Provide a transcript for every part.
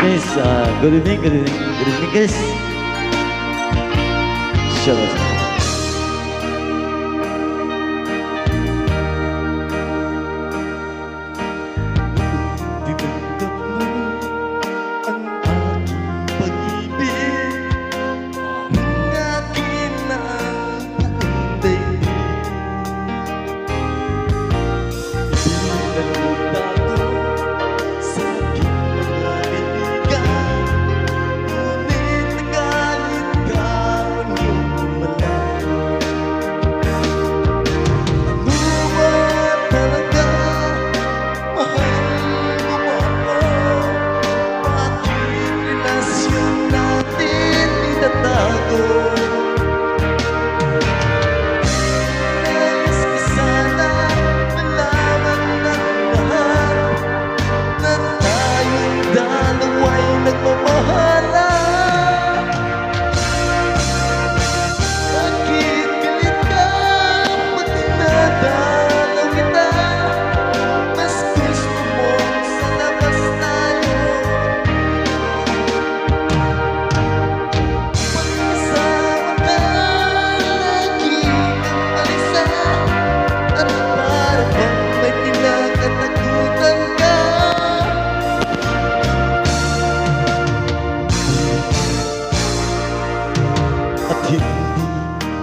Guys, good evening, good evening, good evening guys. Shout out.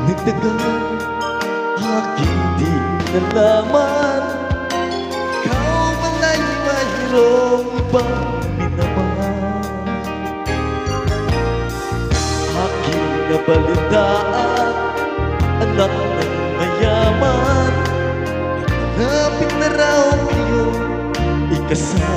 Nagdagan aking di nalaman, ikaw man ay mayroong ibang minamahal. Aking nabalitaan, anak ng mayaman, malapit na raw kayo ikasal.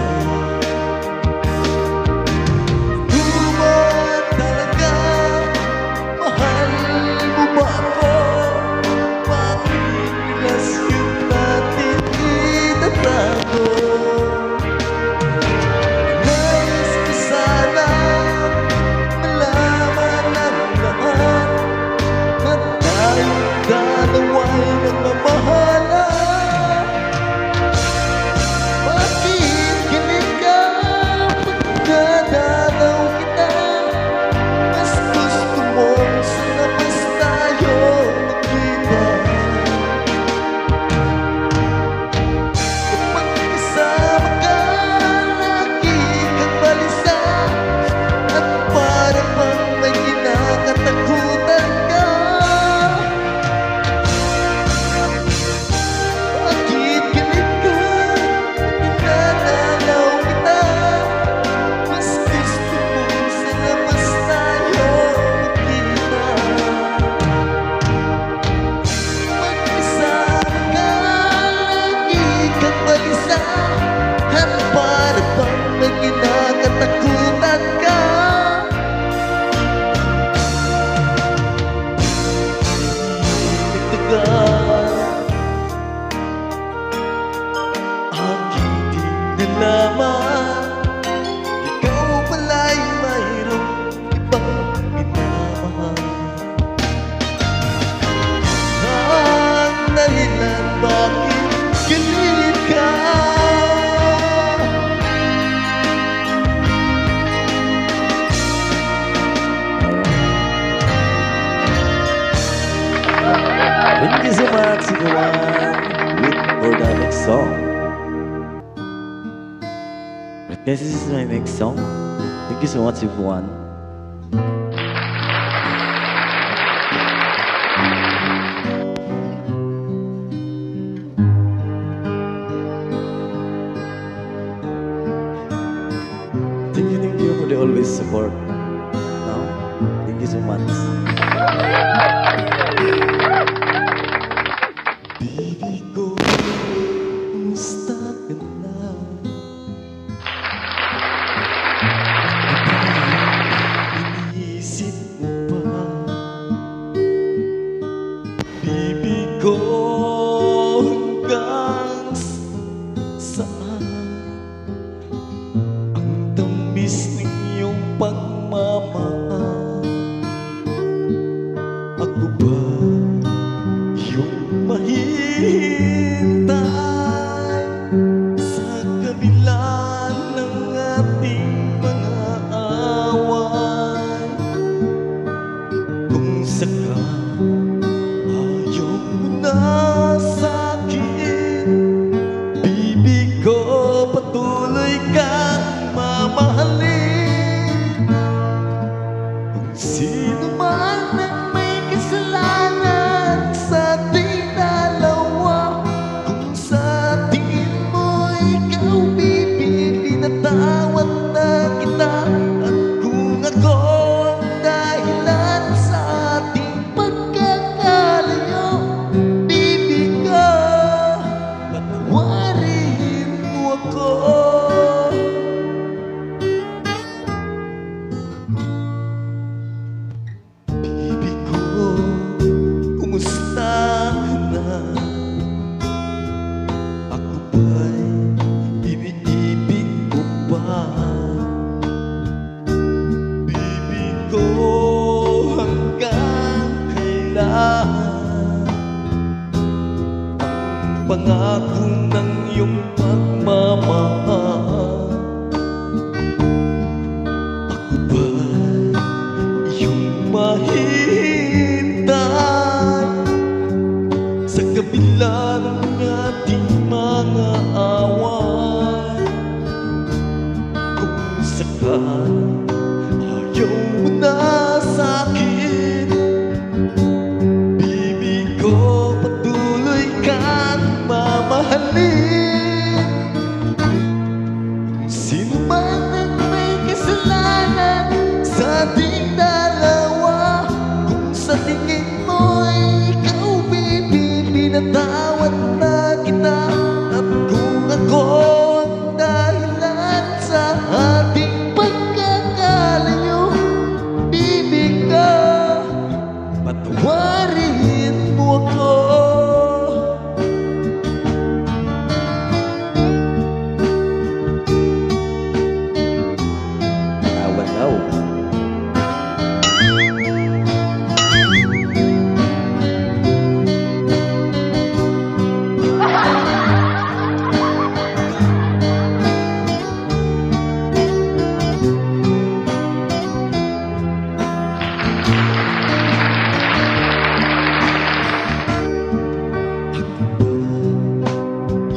Aking di nalaman, ikaw pala'y mayroong ibang minamahal. Ang dahilan bakit galit ka? Thank you so much everyone. Wait for the next song. But guys, this is my next song. Thank you so much everyone. Thank you for the always support. No? Thank you so much. Baby ko, kumusta ka na? Iniisip mo pa? Baby ko, hanggang saan ang tamis ng iyong pagmamahal? Ako ba yung mahihintay sa pangako ng iyong pagmamahal. Ako ba iyong mahihintay sa kabila ng ating mga away? Kung sakali ayaw mo na sa'kin, bibig ko patuloy kang mamahalin. Sino man ang may kasalanan sa ating dalawa, kung sa tingin mo'y ikaw, baby, pinatawad na kita. At kung ako ang dahilan sa ating pagkakalayo, bibig ko, patawarin mo ako. Awan daw.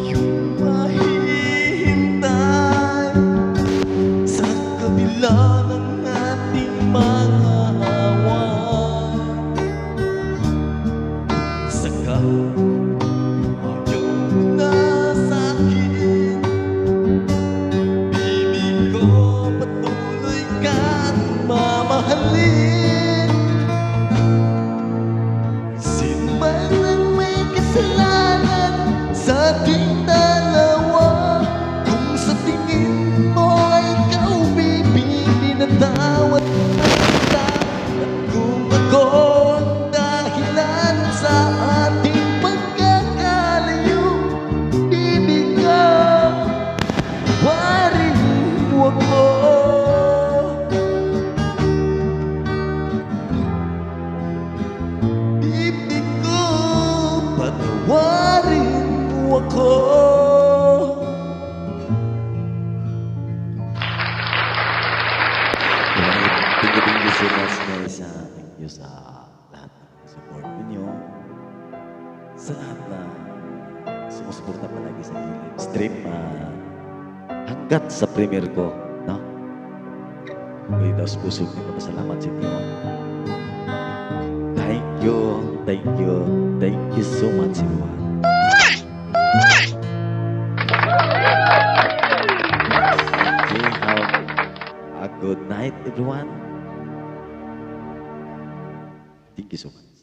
Yung mahihintay sa kabila ng ating mga away. Saka ayaw mo na sa'kin, bibig ko patuloy kang mamahalin. Sino man ang may kasalanan sa ating dalawa, kung sa tingin mo ay ikaw, baby, pinatawad na kita. At kung ako ang dahilan sa ating pagkakalayo, bibig ko, patawarin mo ako. Bibig ko, patawarin mo ako. Thank you so much, guys. Thank you sa lahat ng support ninyo. Sa lahat na sumusuporta palagi sa Killing Stream. Hanggat sa premiere ko, no? May daos puso ko pasalamat sa inyo. Thank you so much, everyone. Okay, have a good night, everyone. Thank you so much.